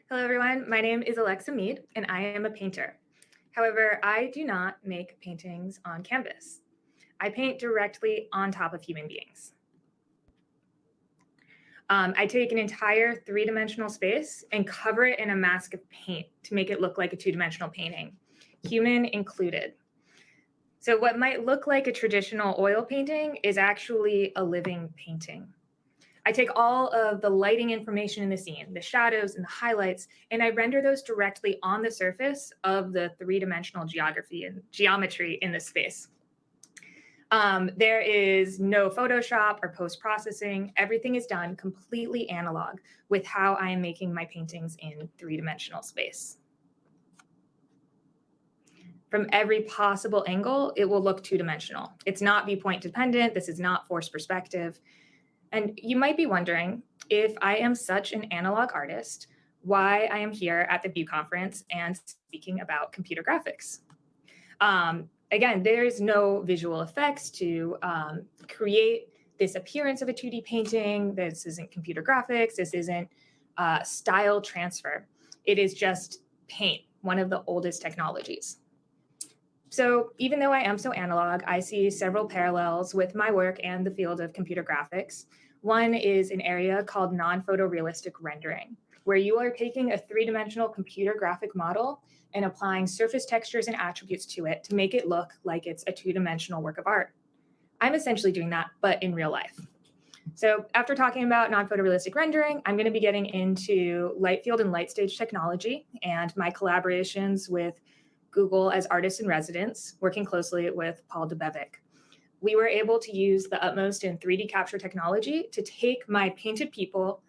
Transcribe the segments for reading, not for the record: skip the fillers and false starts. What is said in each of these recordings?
Hello, everyone. My name is Alexa Meade, and I am a painter. However, I do not make paintings on canvas. I paint directly on top of human beings. I take an entire three-dimensional space and cover it in a mask of paint to make it look like a two-dimensional painting, human included. So what might look like a traditional oil painting is actually a living painting. I take all of the lighting information in the scene, the shadows and the highlights, and I render those directly on the surface of the three-dimensional geometry in this space. There is no Photoshop or post-processing. Everything is done completely analog with how I am making my paintings in three-dimensional space. From every possible angle, it will look two-dimensional. It's not viewpoint dependent. This is not forced perspective. And you might be wondering, if I am such an analog artist, why I am here at the View conference and speaking about computer graphics. Again, there's no visual effects to create this appearance of a 2D painting. This isn't computer graphics. This isn't style transfer. It is just paint, one of the oldest technologies. So even though I am so analog, I see several parallels with my work and the field of computer graphics. One is an area called Non-Photorealistic Rendering, where you are taking a three-dimensional computer graphic model and applying surface textures and attributes to it to make it look like it's a two-dimensional work of art. I'm essentially doing that, but in real life. So after talking about non-photorealistic rendering, I'm going to be getting into light field and light stage technology and my collaborations with Google as artists in residence, working closely with Paul Debevec. We were able to use the utmost in 3D capture technology to take my painted people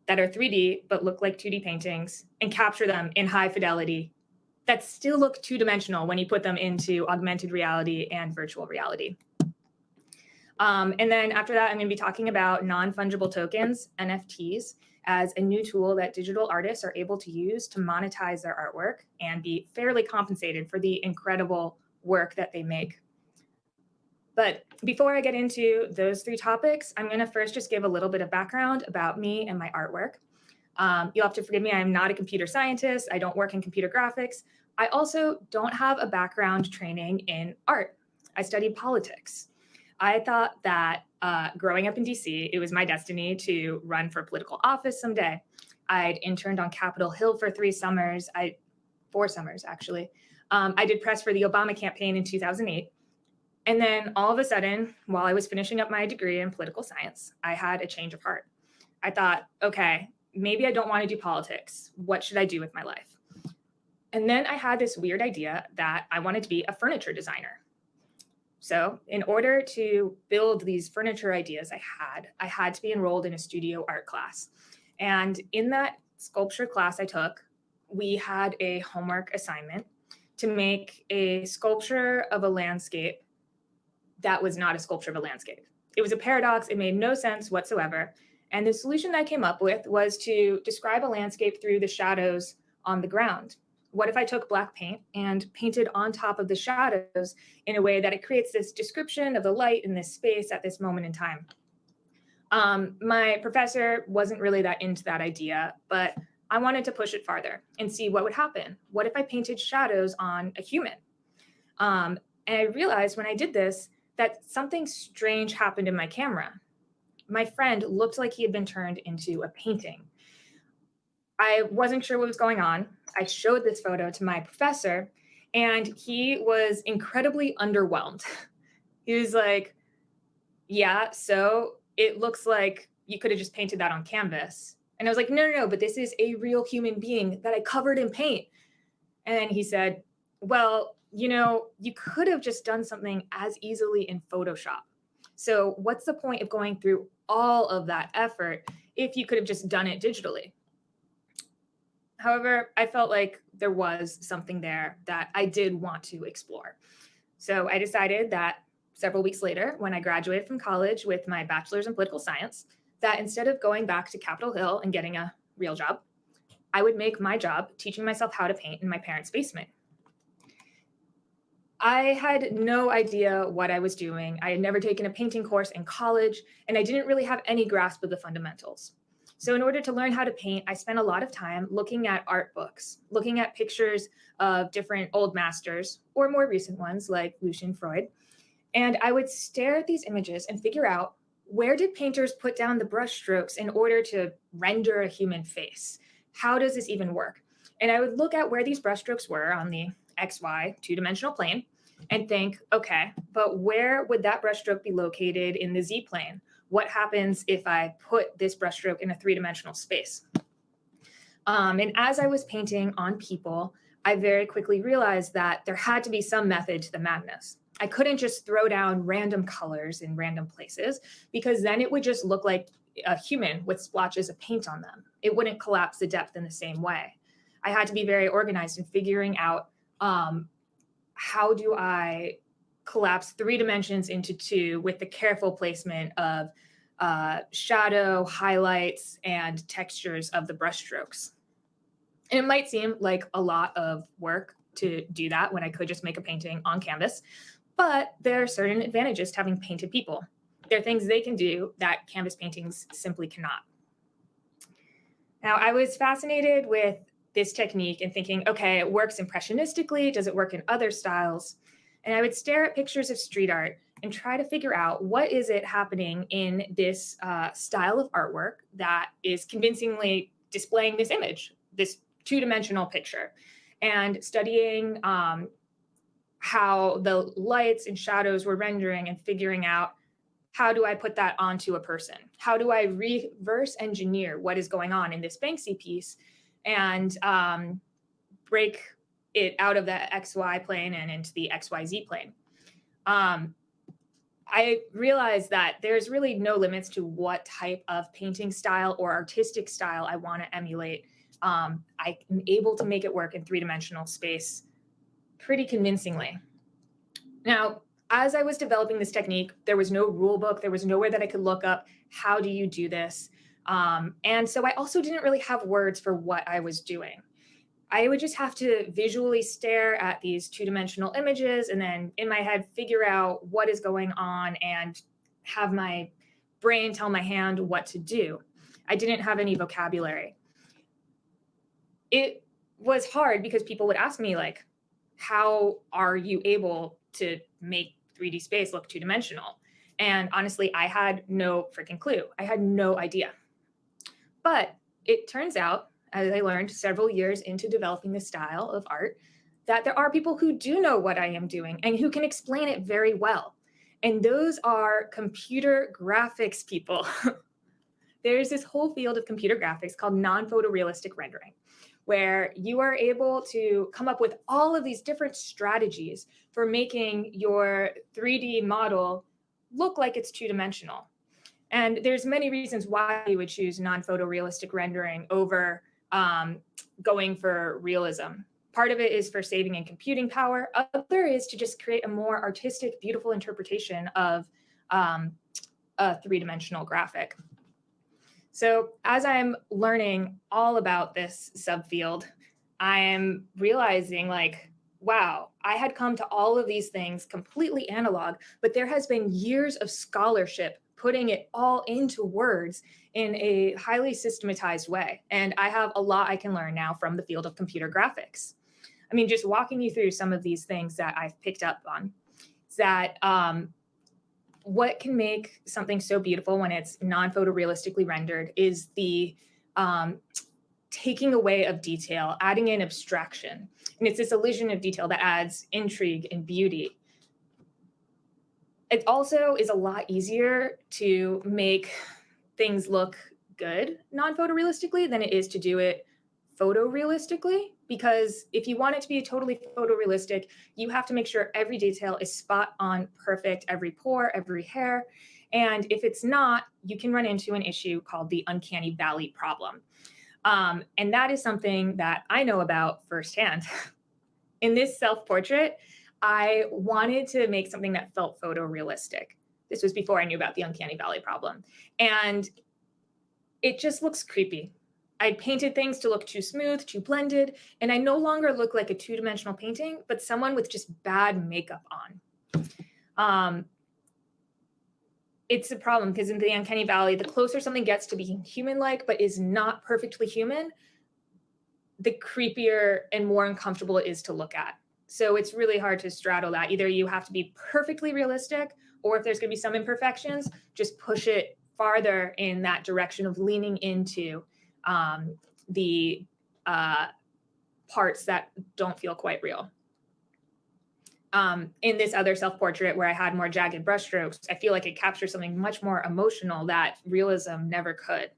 that are 3D but look like 2D paintings and capture them in high fidelity that still look two-dimensional when you put them into augmented reality and virtual reality. And then after that, I'm going to be talking about non-fungible tokens, NFTs, as a new tool that digital artists are able to use to monetize their artwork and be fairly compensated for the incredible work that they make. But before I get into those three topics, I'm going to first just give a little bit of background about me and my artwork. You'll have to forgive me, I'm not a computer scientist. I don't work in computer graphics. I also don't have a background training in art. I studied politics. I thought that growing up in DC, it was my destiny to run for political office someday. I'd interned on Capitol Hill for 4 summers, actually. I did press for the Obama campaign in 2008. And then all of a sudden, while I was finishing up my degree in political science, I had a change of heart. I thought, okay, maybe I don't want to do politics. What should I do with my life? And then I had this weird idea that I wanted to be a furniture designer. So in order to build these furniture ideas I had to be enrolled in a studio art class. And in that sculpture class I took, we had a homework assignment to make a sculpture of a landscape that was not a sculpture of a landscape. It was a paradox. It made no sense whatsoever. And the solution that I came up with was to describe a landscape through the shadows on the ground. What if I took black paint and painted on top of the shadows in a way that it creates this description of the light in this space at this moment in time? My professor wasn't really that into that idea, but I wanted to push it farther and see what would happen. What if I painted shadows on a human? And I realized when I did this that something strange happened in my camera. My friend looked like he had been turned into a painting. I wasn't sure what was going on. I showed this photo to my professor, and he was incredibly underwhelmed. He was like, yeah, so it looks like you could have just painted that on canvas. And I was like, no, but this is a real human being that I covered in paint. And then he said, well, you could have just done something as easily in Photoshop. So what's the point of going through all of that effort if you could have just done it digitally? However, I felt like there was something there that I did want to explore. So I decided that several weeks later, when I graduated from college with my bachelor's in political science, that instead of going back to Capitol Hill and getting a real job, I would make my job teaching myself how to paint in my parents' basement. I had no idea what I was doing. I had never taken a painting course in college, and I didn't really have any grasp of the fundamentals. So in order to learn how to paint, I spent a lot of time looking at art books, looking at pictures of different old masters or more recent ones like Lucian Freud. And I would stare at these images and figure out, where did painters put down the brush strokes in order to render a human face? How does this even work? And I would look at where these brush strokes were on the XY two-dimensional plane and think, okay, but where would that brushstroke be located in the Z plane? What happens if I put this brushstroke in a three-dimensional space? And as I was painting on people, I very quickly realized that there had to be some method to the madness. I couldn't just throw down random colors in random places, because then it would just look like a human with splotches of paint on them. It wouldn't collapse the depth in the same way. I had to be very organized in figuring out, how do I collapse 3 dimensions into 2 with the careful placement of shadow, highlights, and textures of the brushstrokes. And it might seem like a lot of work to do that when I could just make a painting on canvas, but there are certain advantages to having painted people. There are things they can do that canvas paintings simply cannot. Now, I was fascinated with this technique and thinking, okay, it works impressionistically. Does it work in other styles? And I would stare at pictures of street art and try to figure out, what is it happening in this style of artwork that is convincingly displaying this image, this two-dimensional picture, and studying how the lights and shadows were rendering and figuring out, how do I put that onto a person? How do I reverse engineer what is going on in this Banksy piece and break it out of the XY plane and into the XYZ plane? I realized that there's really no limits to what type of painting style or artistic style I want to emulate. I am able to make it work in three-dimensional space pretty convincingly. Now, as I was developing this technique, there was no rule book. There was nowhere that I could look up, how do you do this? And so I also didn't really have words for what I was doing. I would just have to visually stare at these two-dimensional images and then in my head figure out what is going on and have my brain tell my hand what to do. I didn't have any vocabulary. It was hard because people would ask me, like, how are you able to make 3D space look two-dimensional? And honestly, I had no freaking clue. I had no idea. But it turns out, as I learned several years into developing this style of art, that there are people who do know what I am doing and who can explain it very well. And those are computer graphics people. There's this whole field of computer graphics called non-photorealistic rendering, where you are able to come up with all of these different strategies for making your 3D model look like it's two-dimensional. And there's many reasons why you would choose non-photorealistic rendering over going for realism. Part of it is for saving in computing power. Other is to just create a more artistic, beautiful interpretation of a three-dimensional graphic. So as I'm learning all about this subfield, I am realizing, like, wow, I had come to all of these things completely analog, but there has been years of scholarship putting it all into words in a highly systematized way. And I have a lot I can learn now from the field of computer graphics. I mean, just walking you through some of these things that I've picked up on, is that what can make something so beautiful when it's non-photorealistically rendered is the taking away of detail, adding in abstraction. And it's this illusion of detail that adds intrigue and beauty. It also is a lot easier to make things look good non-photorealistically than it is to do it photorealistically, because if you want it to be totally photorealistic, you have to make sure every detail is spot on perfect, every pore, every hair. And if it's not, you can run into an issue called the uncanny valley problem. And that is something that I know about firsthand. In this self-portrait, I wanted to make something that felt photorealistic. This was before I knew about the uncanny valley problem. And it just looks creepy. I painted things to look too smooth, too blended, and I no longer look like a two-dimensional painting, but someone with just bad makeup on. it's a problem because in the uncanny valley, the closer something gets to being human-like but is not perfectly human, the creepier and more uncomfortable it is to look at. So it's really hard to straddle that. Either you have to be perfectly realistic, or if there's going to be some imperfections, just push it farther in that direction of leaning into the parts that don't feel quite real. In this other self-portrait where I had more jagged brushstrokes, I feel like it captures something much more emotional that realism never could.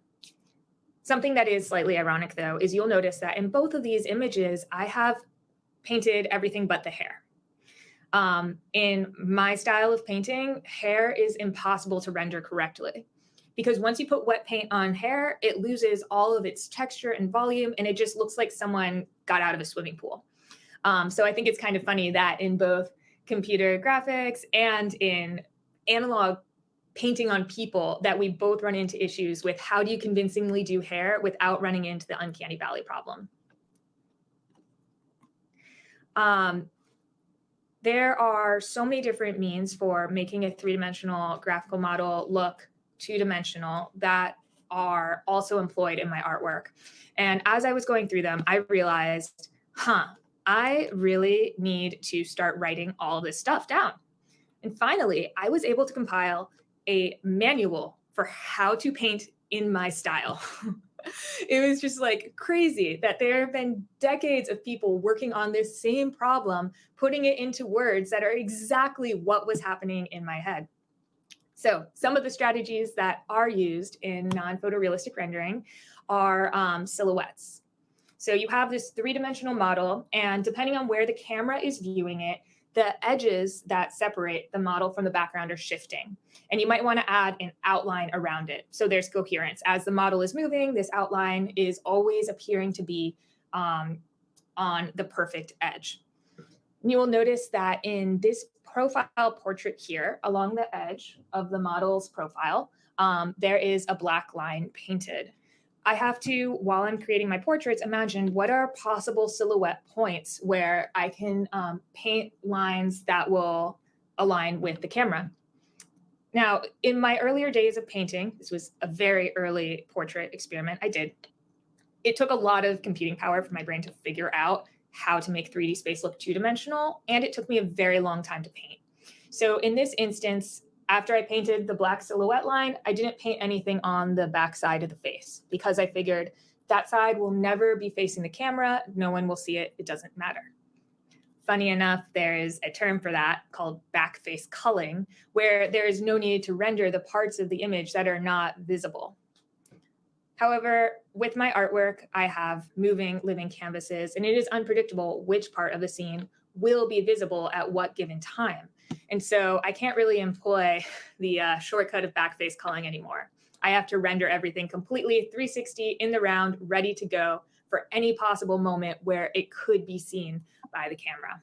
Something that is slightly ironic, though, is you'll notice that in both of these images, I have painted everything but the hair. In my style of painting, hair is impossible to render correctly because once you put wet paint on hair, it loses all of its texture and volume, and it just looks like someone got out of a swimming pool. So I think it's kind of funny that in both computer graphics and in analog painting on people that we both run into issues with how do you convincingly do hair without running into the uncanny valley problem. There are so many different means for making a three-dimensional graphical model look two-dimensional that are also employed in my artwork. And as I was going through them, I realized, I really need to start writing all this stuff down. And finally, I was able to compile a manual for how to paint in my style. It was just like crazy that there have been decades of people working on this same problem, putting it into words that are exactly what was happening in my head. So some of the strategies that are used in non-photorealistic rendering are silhouettes. So you have this three-dimensional model, and depending on where the camera is viewing it, the edges that separate the model from the background are shifting. And you might want to add an outline around it. So there's coherence. As the model is moving, this outline is always appearing to be on the perfect edge. And you will notice that in this profile portrait here, along the edge of the model's profile, there is a black line painted. I have to, while I'm creating my portraits, imagine what are possible silhouette points where I can paint lines that will align with the camera. Now, in my earlier days of painting, this was a very early portrait experiment I did. It took a lot of computing power for my brain to figure out how to make 3D space look two-dimensional, and it took me a very long time to paint. So in this instance, after I painted the black silhouette line, I didn't paint anything on the back side of the face because I figured that side will never be facing the camera. No one will see it. It doesn't matter. Funny enough, there is a term for that called back face culling, where there is no need to render the parts of the image that are not visible. However, with my artwork, I have moving, living canvases, and it is unpredictable which part of the scene will be visible at what given time. And so I can't really employ the shortcut of backface culling anymore. I have to render everything completely 360 in the round, ready to go for any possible moment where it could be seen by the camera.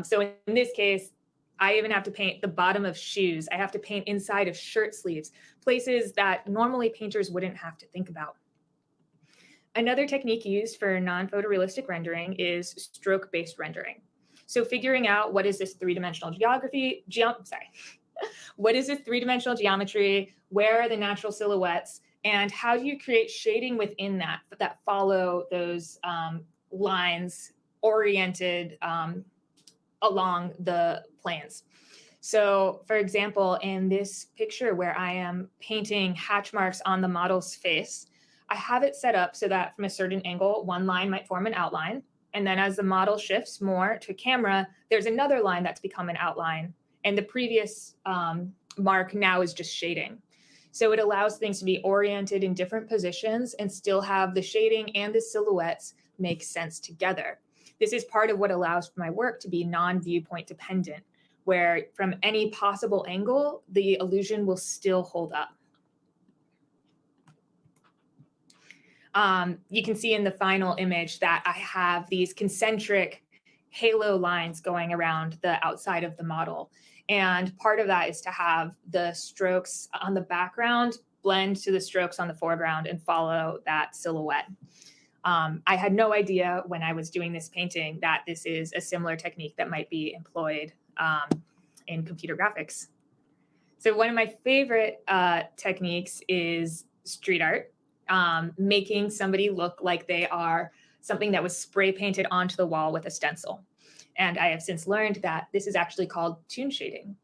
So in this case, I even have to paint the bottom of shoes. I have to paint inside of shirt sleeves, places that normally painters wouldn't have to think about. Another technique used for non-photorealistic rendering is stroke-based rendering. So figuring out what is this three-dimensional what is this three-dimensional geometry, where are the natural silhouettes, and how do you create shading within that follow those lines oriented along the planes. So for example, in this picture where I am painting hatch marks on the model's face, I have it set up so that from a certain angle, one line might form an outline. And then as the model shifts more to camera, there's another line that's become an outline. And the previous mark now is just shading. So it allows things to be oriented in different positions and still have the shading and the silhouettes make sense together. This is part of what allows my work to be non-viewpoint dependent, where from any possible angle, the illusion will still hold up. You can see in the final image that I have these concentric halo lines going around the outside of the model. And part of that is to have the strokes on the background blend to the strokes on the foreground and follow that silhouette. I had no idea when I was doing this painting that this is a similar technique that might be employed in computer graphics. So one of my favorite techniques is street art, making somebody look like they are something that was spray painted onto the wall with a stencil. And I have since learned that this is actually called toon shading.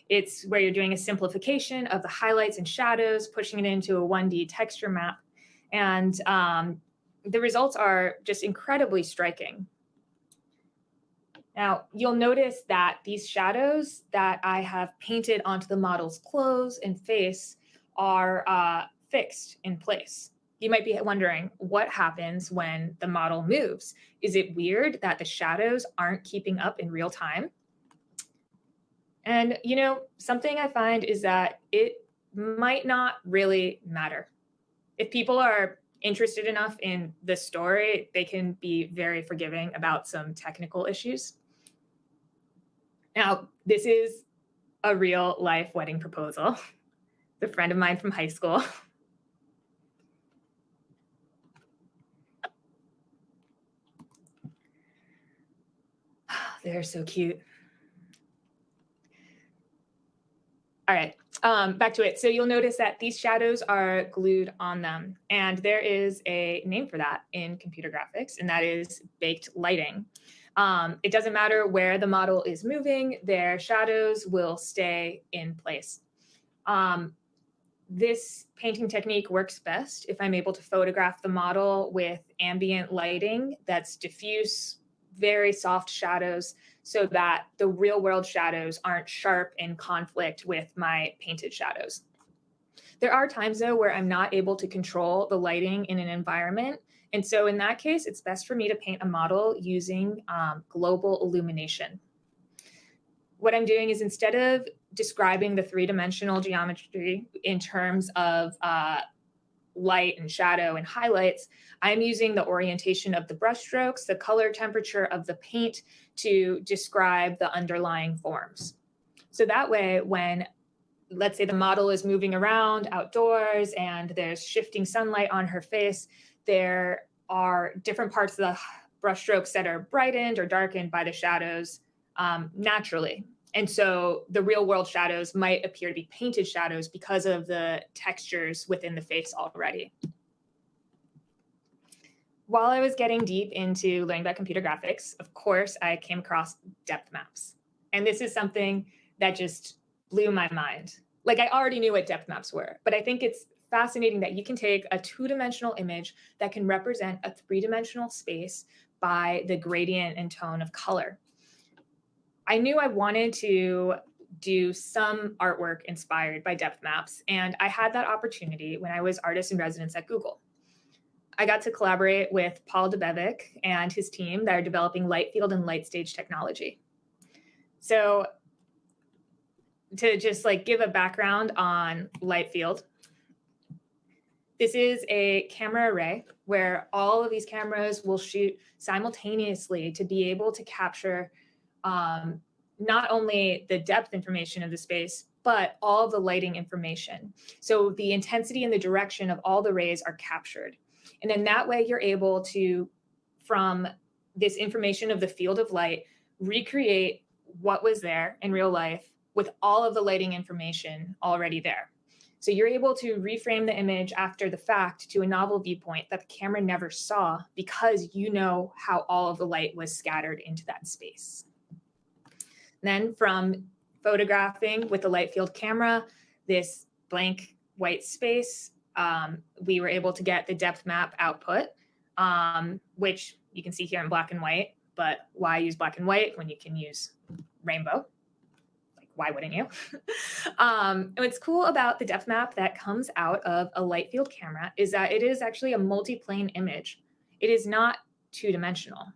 It's where you're doing a simplification of the highlights and shadows, pushing it into a 1D texture map. And the results are just incredibly striking. Now, you'll notice that these shadows that I have painted onto the model's clothes and face are fixed in place. You might be wondering what happens when the model moves. Is it weird that the shadows aren't keeping up in real time? And, something I find is that it might not really matter. If people are interested enough in the story, they can be very forgiving about some technical issues. Now, this is a real life wedding proposal. A friend of mine from high school. They're so cute. All right, back to it. So you'll notice that these shadows are glued on them, and there is a name for that in computer graphics, and that is baked lighting. It doesn't matter where the model is moving, their shadows will stay in place. This painting technique works best if I'm able to photograph the model with ambient lighting that's diffuse, very soft shadows, so that the real world shadows aren't sharp in conflict with my painted shadows. There are times, though, where I'm not able to control the lighting in an environment. And so in that case, it's best for me to paint a model using global illumination. What I'm doing is, instead of describing the three-dimensional geometry in terms of light and shadow and highlights, I'm using the orientation of the brushstrokes, the color temperature of the paint to describe the underlying forms. So that way, when, let's say, the model is moving around outdoors and there's shifting sunlight on her face, there are different parts of the brushstrokes that are brightened or darkened by the shadows naturally. And so the real world shadows might appear to be painted shadows because of the textures within the face already. While I was getting deep into learning about computer graphics, of course, I came across depth maps. And this is something that just blew my mind. Like, I already knew what depth maps were, but I think it's fascinating that you can take a two-dimensional image that can represent a three-dimensional space by the gradient and tone of color. I knew I wanted to do some artwork inspired by depth maps, and I had that opportunity when I was artist in residence at Google. I got to collaborate with Paul Debevec and his team that are developing light field and light stage technology. So to just give a background on light field, this is a camera array where all of these cameras will shoot simultaneously to be able to capture not only the depth information of the space, but all of the lighting information. So the intensity and the direction of all the rays are captured. And then that way you're able to, from this information of the field of light, recreate what was there in real life with all of the lighting information already there. So you're able to reframe the image after the fact to a novel viewpoint that the camera never saw, because you know how all of the light was scattered into that space. Then from photographing with the light field camera, this blank white space, we were able to get the depth map output, which you can see here in black and white. But why use black and white when you can use rainbow? Like, why wouldn't you? And what's cool about the depth map that comes out of a light field camera is that it is actually a multi-plane image. It is not two-dimensional.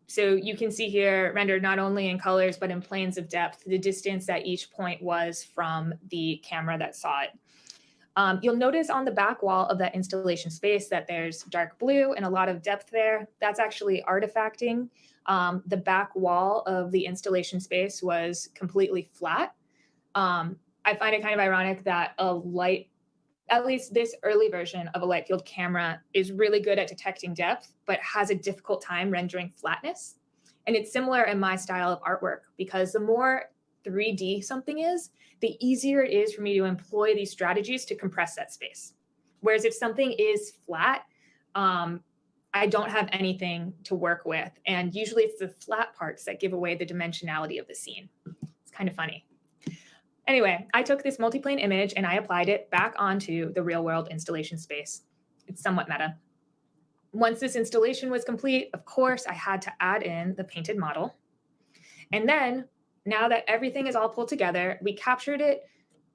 So you can see here rendered not only in colors, but in planes of depth, the distance that each point was from the camera that saw it. You'll notice on the back wall of that installation space that there's dark blue and a lot of depth there. That's actually artifacting. The back wall of the installation space was completely flat. I find it kind of ironic that at least this early version of a light field camera is really good at detecting depth, but has a difficult time rendering flatness. And it's similar in my style of artwork, because the more 3D something is, the easier it is for me to employ these strategies to compress that space. Whereas if something is flat, I don't have anything to work with. And usually it's the flat parts that give away the dimensionality of the scene. It's kind of funny. Anyway, I took this multiplane image and I applied it back onto the real world installation space. It's somewhat meta. Once this installation was complete, of course, I had to add in the painted model. And then, now that everything is all pulled together, we captured it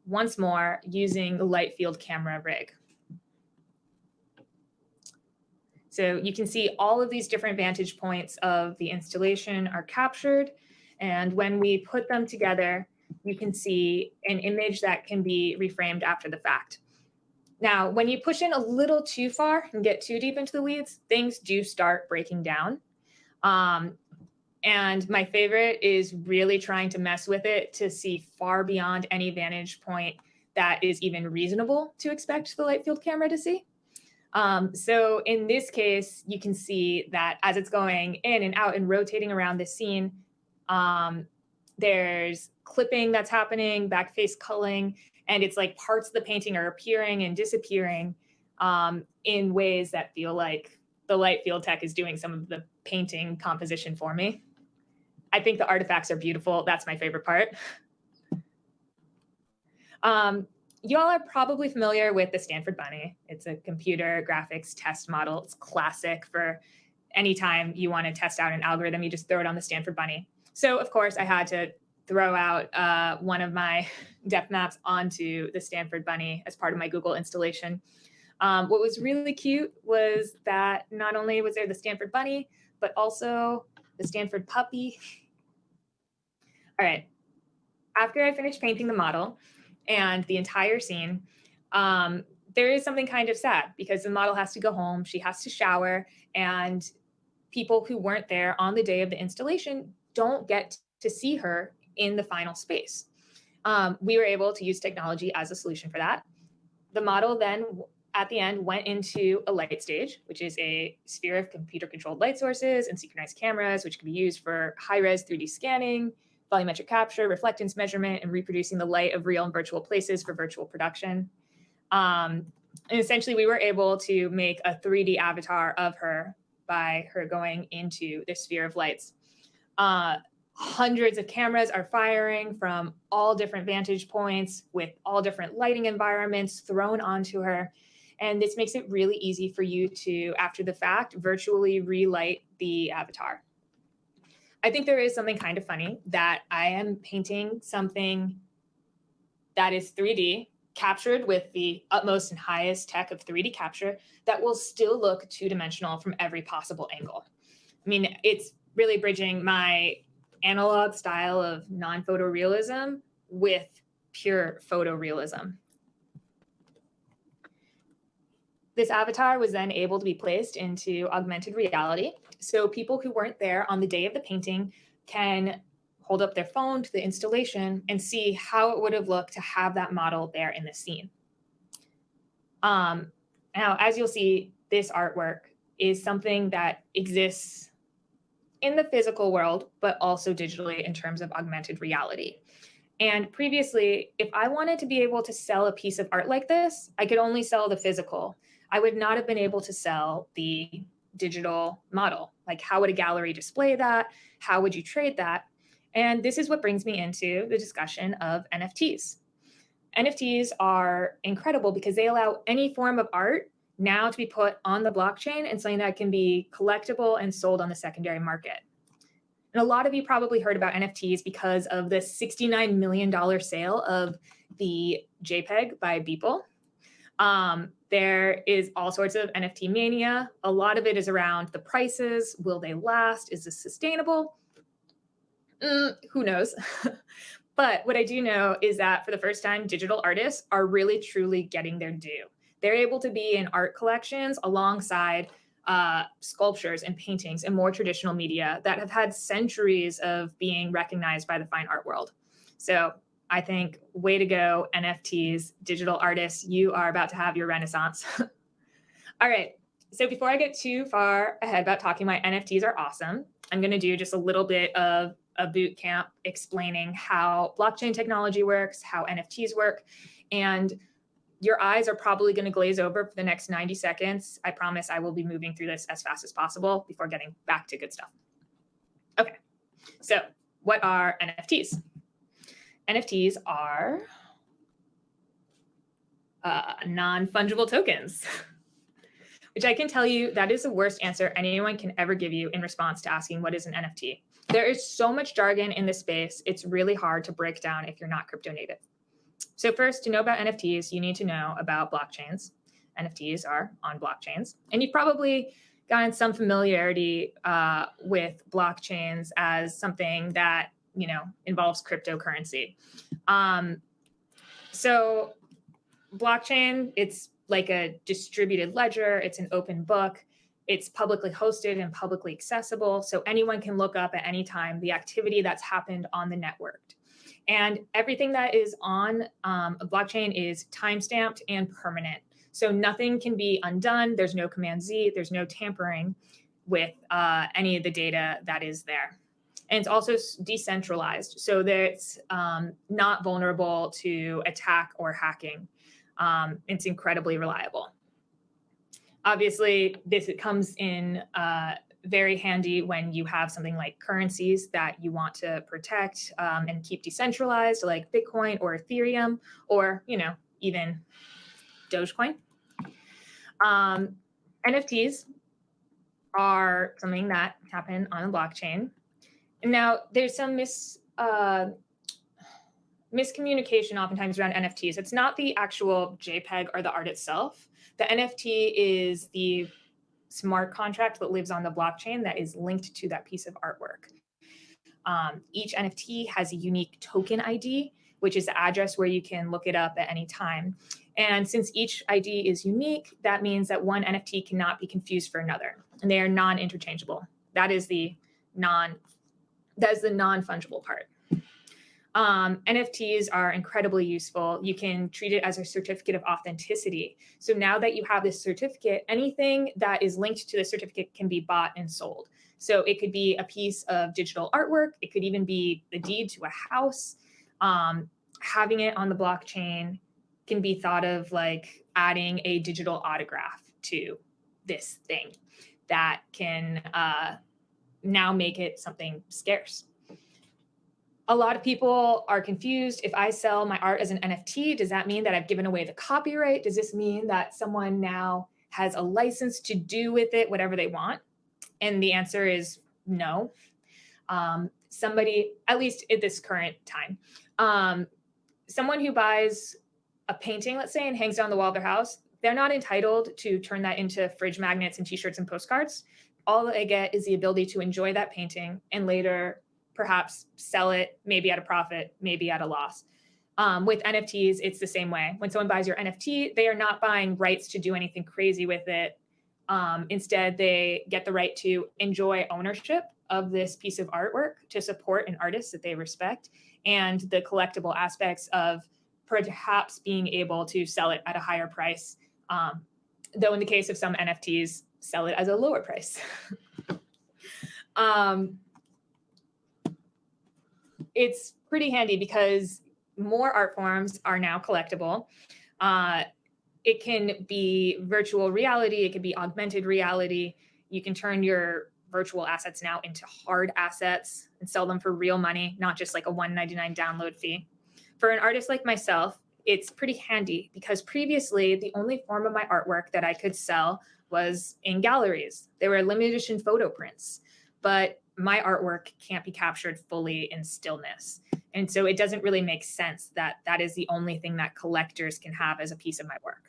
once more using the light field camera rig. So you can see all of these different vantage points of the installation are captured. And when we put them together, you can see an image that can be reframed after the fact. Now, when you push in a little too far and get too deep into the weeds, things do start breaking down. And my favorite is really trying to mess with it to see far beyond any vantage point that is even reasonable to expect the light field camera to see. So in this case, you can see that as it's going in and out and rotating around the scene, there's clipping that's happening, back face culling, and it's like parts of the painting are appearing and disappearing in ways that feel like the light field tech is doing some of the painting composition for me. I think the artifacts are beautiful. That's my favorite part. You all are probably familiar with the Stanford Bunny. It's a computer graphics test model. It's classic for anytime you want to test out an algorithm, you just throw it on the Stanford Bunny. So of course I had to throw out one of my depth maps onto the Stanford Bunny as part of my Google installation. What was really cute was that not only was there the Stanford Bunny, but also the Stanford puppy. All right. After I finished painting the model and the entire scene, there is something kind of sad because the model has to go home. She has to shower, and people who weren't there on the day of the installation don't get to see her in the final space. We were able to use technology as a solution for that. The model then at the end went into a light stage, which is a sphere of computer-controlled light sources and synchronized cameras, which can be used for high-res 3D scanning, volumetric capture, reflectance measurement, and reproducing the light of real and virtual places for virtual production. And essentially, we were able to make a 3D avatar of her by her going into this sphere of lights. Hundreds of cameras are firing from all different vantage points with all different lighting environments thrown onto her. And this makes it really easy for you to, after the fact, virtually relight the avatar. I think there is something kind of funny that I am painting something that is 3D, captured with the utmost and highest tech of 3D capture, that will still look two-dimensional from every possible angle. I mean, it's really bridging my analog style of non-photorealism with pure photorealism. This avatar was then able to be placed into augmented reality. So people who weren't there on the day of the painting can hold up their phone to the installation and see how it would have looked to have that model there in the scene. Now, as you'll see, this artwork is something that exists in the physical world, but also digitally in terms of augmented reality. And previously, if I wanted to be able to sell a piece of art like this, I could only sell the physical. I would not have been able to sell the digital model. Like, how would a gallery display that? How would you trade that? And this is what brings me into the discussion of NFTs. NFTs are incredible because they allow any form of art now to be put on the blockchain and something that can be collectible and sold on the secondary market. And a lot of you probably heard about NFTs because of the $69 million sale of the JPEG by Beeple. There is all sorts of NFT mania. A lot of it is around the prices. Will they last? Is this sustainable? Who knows? But what I do know is that for the first time, digital artists are really, truly getting their due. They're able to be in art collections alongside sculptures and paintings and more traditional media that have had centuries of being recognized by the fine art world. So I think, way to go, NFTs, digital artists, you are about to have your renaissance. All right, so before I get too far ahead about talking why NFTs are awesome, I'm going to do just a little bit of a boot camp explaining how blockchain technology works, how NFTs work, and your eyes are probably going to glaze over for the next 90 seconds. I promise I will be moving through this as fast as possible before getting back to good stuff. Okay, so what are NFTs? NFTs are non-fungible tokens, which I can tell you that is the worst answer anyone can ever give you in response to asking what is an NFT. There is so much jargon in this space, it's really hard to break down if you're not crypto native. So first, to know about NFTs, you need to know about blockchains. NFTs are on blockchains. And you've probably gotten some familiarity with blockchains as something that, involves cryptocurrency. So blockchain, it's like a distributed ledger. It's an open book. It's publicly hosted and publicly accessible. So anyone can look up at any time the activity that's happened on the network. And everything that is on a blockchain is timestamped and permanent. So nothing can be undone. There's no Command Z. There's no tampering with any of the data that is there. And it's also decentralized. So that it's not vulnerable to attack or hacking. It's incredibly reliable. Obviously, it comes in very handy when you have something like currencies that you want to protect and keep decentralized, like Bitcoin or Ethereum, or even Dogecoin. NFTs are something that happen on a blockchain. And now there's some miscommunication oftentimes around NFTs. It's not the actual JPEG or the art itself. The NFT is the smart contract that lives on the blockchain that is linked to that piece of artwork. Each NFT has a unique token ID, which is the address where you can look it up at any time. And since each ID is unique, that means that one NFT cannot be confused for another, and they are non-interchangeable. That is the non-fungible part. NFTs are incredibly useful. You can treat it as a certificate of authenticity. So now that you have this certificate, anything that is linked to the certificate can be bought and sold. So it could be a piece of digital artwork. It could even be the deed to a house. Having it on the blockchain can be thought of like adding a digital autograph to this thing that can now make it something scarce. A lot of people are confused. If I sell my art as an NFT, does that mean that I've given away the copyright? Does this mean that someone now has a license to do with it whatever they want? And the answer is no. Somebody, at least at this current time, someone who buys a painting, let's say, and hangs it on the wall of their house, they're not entitled to turn that into fridge magnets and t-shirts and postcards. All they get is the ability to enjoy that painting and later perhaps sell it, maybe at a profit, maybe at a loss. With NFTs, it's the same way. When someone buys your NFT, they are not buying rights to do anything crazy with it. Instead, they get the right to enjoy ownership of this piece of artwork, to support an artist that they respect, and the collectible aspects of perhaps being able to sell it at a higher price, though in the case of some NFTs, sell it as a lower price. It's pretty handy because more art forms are now collectible. It can be virtual reality. It can be augmented reality. You can turn your virtual assets now into hard assets and sell them for real money, not just like a $1.99 download fee. For an artist like myself, it's pretty handy because previously the only form of my artwork that I could sell was in galleries. They were limited edition photo prints, but my artwork can't be captured fully in stillness. And so it doesn't really make sense that that is the only thing that collectors can have as a piece of my work.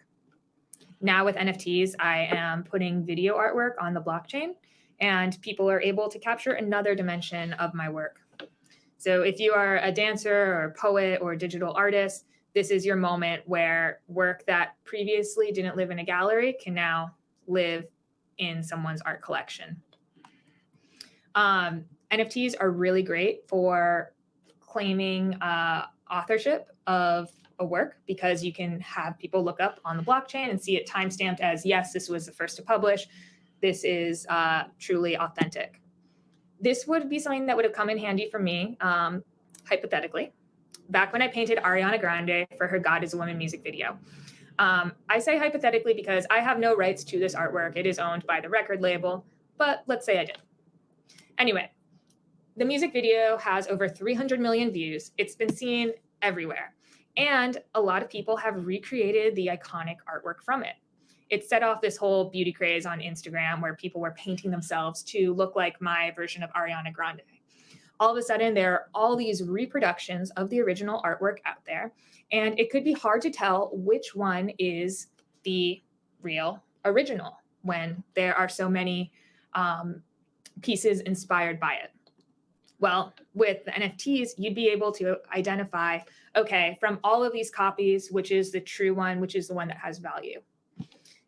Now with NFTs, I am putting video artwork on the blockchain, and people are able to capture another dimension of my work. So if you are a dancer or a poet or a digital artist, this is your moment where work that previously didn't live in a gallery can now live in someone's art collection. NFTs are really great for claiming authorship of a work because you can have people look up on the blockchain and see it timestamped as, yes, this was the first to publish. This is truly authentic. This would be something that would have come in handy for me, hypothetically, back when I painted Ariana Grande for her God is a Woman music video. I say hypothetically because I have no rights to this artwork. It is owned by the record label, but let's say I did. Anyway, the music video has over 300 million views. It's been seen everywhere. And a lot of people have recreated the iconic artwork from it. It set off this whole beauty craze on Instagram where people were painting themselves to look like my version of Ariana Grande. All of a sudden, there are all these reproductions of the original artwork out there, and it could be hard to tell which one is the real original when there are so many pieces inspired by it. Well, with the NFTs, you'd be able to identify, okay, from all of these copies, which is the true one, which is the one that has value.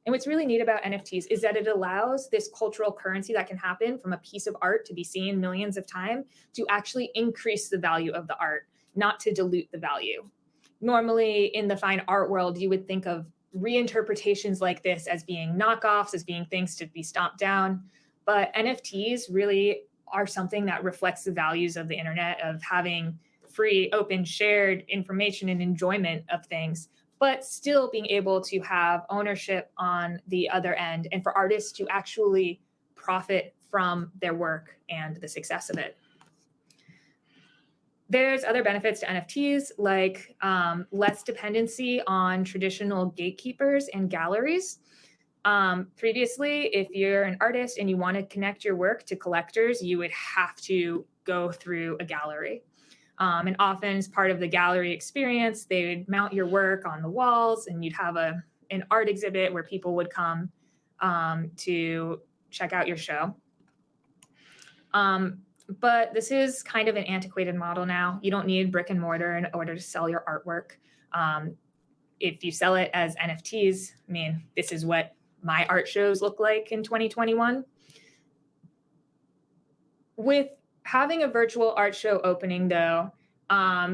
And what's really neat about NFTs is that it allows this cultural currency that can happen from a piece of art to be seen millions of times to actually increase the value of the art, not to dilute the value. Normally in the fine art world, you would think of reinterpretations like this as being knockoffs, as being things to be stomped down. But NFTs really are something that reflects the values of the internet, of having free, open, shared information and enjoyment of things, but still being able to have ownership on the other end and for artists to actually profit from their work and the success of it. There's other benefits to NFTs, like less dependency on traditional gatekeepers and galleries. Previously, if you're an artist and you want to connect your work to collectors, you would have to go through a gallery. And often as part of the gallery experience, they would mount your work on the walls and you'd have an art exhibit where people would come to check out your show. But this is kind of an antiquated model now. You don't need brick and mortar in order to sell your artwork. If you sell it as NFTs, I mean, this is what my art shows look like in 2021. With having a virtual art show opening, though,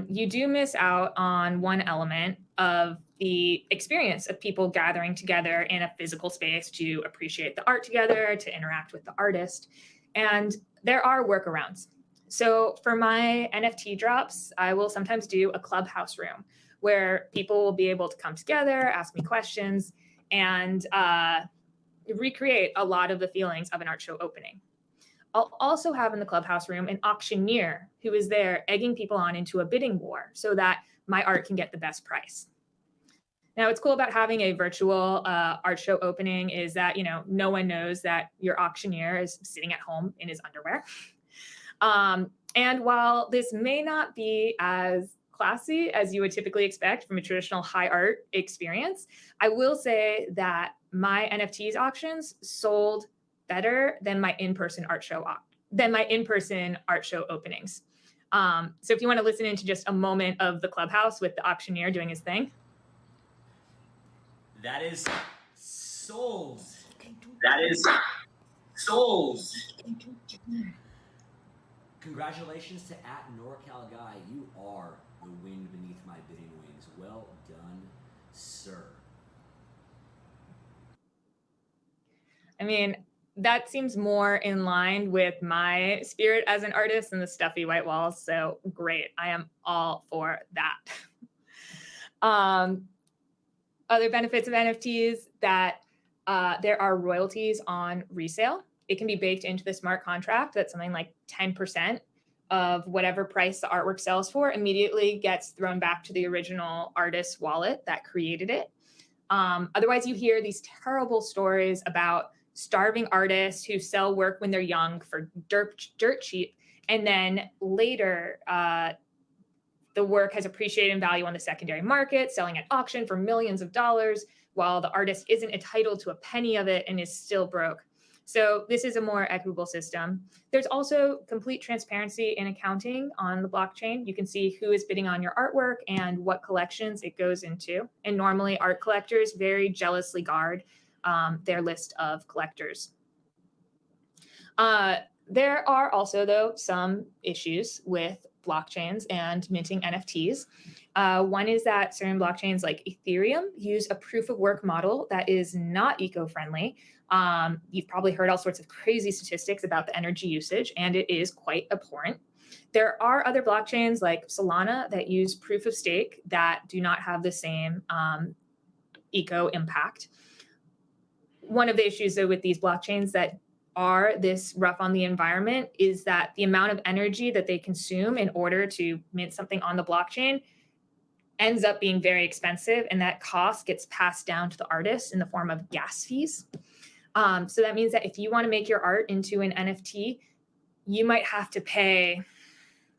you do miss out on one element of the experience of people gathering together in a physical space to appreciate the art together, to interact with the artist. And there are workarounds. So for my NFT drops, I will sometimes do a clubhouse room where people will be able to come together, ask me questions, and recreate a lot of the feelings of an art show opening. I'll also have in the clubhouse room an auctioneer who is there egging people on into a bidding war so that my art can get the best price. Now, what's cool about having a virtual art show opening is that, no one knows that your auctioneer is sitting at home in his underwear. And while this may not be as classy as you would typically expect from a traditional high art experience, I will say that my NFTs auctions sold better than my in-person art show openings. So if you want to listen into just a moment of the clubhouse with the auctioneer doing his thing. That is sold. Congratulations to @NorCalGuy. You are the wind beneath my bidding wings. Well done, sir. I mean, that seems more in line with my spirit as an artist than the stuffy white walls. So great. I am all for that. Other benefits of NFTs that there are royalties on resale. It can be baked into the smart contract that something like 10% of whatever price the artwork sells for immediately gets thrown back to the original artist's wallet that created it. Otherwise, you hear these terrible stories about starving artists who sell work when they're young for dirt cheap, and then later the work has appreciated in value on the secondary market, selling at auction for millions of dollars, while the artist isn't entitled to a penny of it and is still broke. So this is a more equitable system. There's also complete transparency in accounting on the blockchain. You can see who is bidding on your artwork and what collections it goes into. And normally art collectors very jealously guard their list of collectors. There are also, though, some issues with blockchains and minting NFTs. One is that certain blockchains like Ethereum use a proof of work model that is not eco-friendly. You've probably heard all sorts of crazy statistics about the energy usage, and it is quite abhorrent. There are other blockchains like Solana that use proof of stake that do not have the same eco impact. One of the issues, though, with these blockchains that are this rough on the environment is that the amount of energy that they consume in order to mint something on the blockchain ends up being very expensive, and that cost gets passed down to the artist in the form of gas fees. So that means that if you want to make your art into an NFT, you might have to pay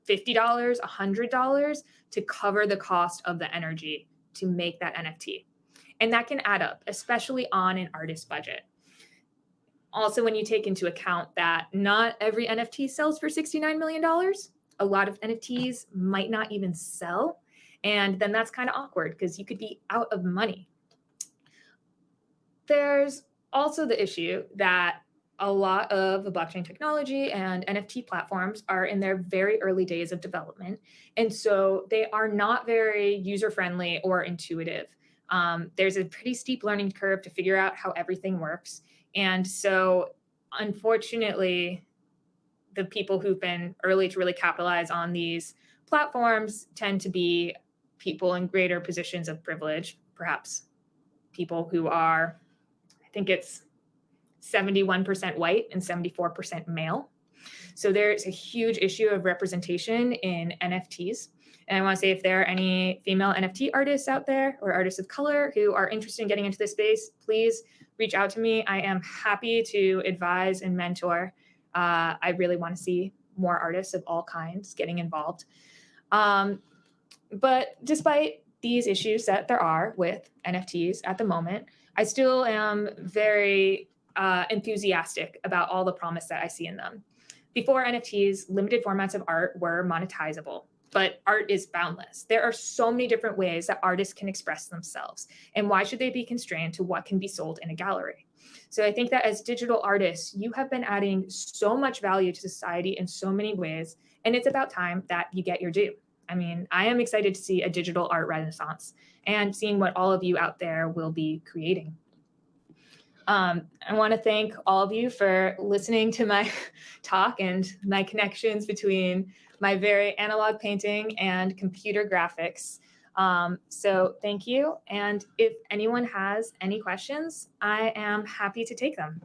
$50, $100 to cover the cost of the energy to make that NFT. And that can add up, especially on an artist budget. Also, when you take into account that not every NFT sells for $69 million, a lot of NFTs might not even sell. And then that's kind of awkward because you could be out of money. There's also the issue that a lot of the blockchain technology and NFT platforms are in their very early days of development. And so they are not very user-friendly or intuitive. There's a pretty steep learning curve to figure out how everything works. And so, unfortunately, the people who've been early to really capitalize on these platforms tend to be people in greater positions of privilege, perhaps people who are, I think it's 71% white and 74% male. So there's a huge issue of representation in NFTs. And I want to say, if there are any female NFT artists out there or artists of color who are interested in getting into this space, please reach out to me. I am happy to advise and mentor. I really want to see more artists of all kinds getting involved. But despite these issues that there are with NFTs at the moment, I still am very enthusiastic about all the promise that I see in them. Before NFTs, limited formats of art were monetizable, but art is boundless. There are so many different ways that artists can express themselves, and why should they be constrained to what can be sold in a gallery? So I think that as digital artists, you have been adding so much value to society in so many ways, and it's about time that you get your due. I mean, I am excited to see a digital art renaissance and seeing what all of you out there will be creating. I want to thank all of you for listening to my talk and my connections between my very analog painting and computer graphics. So thank you. And if anyone has any questions, I am happy to take them.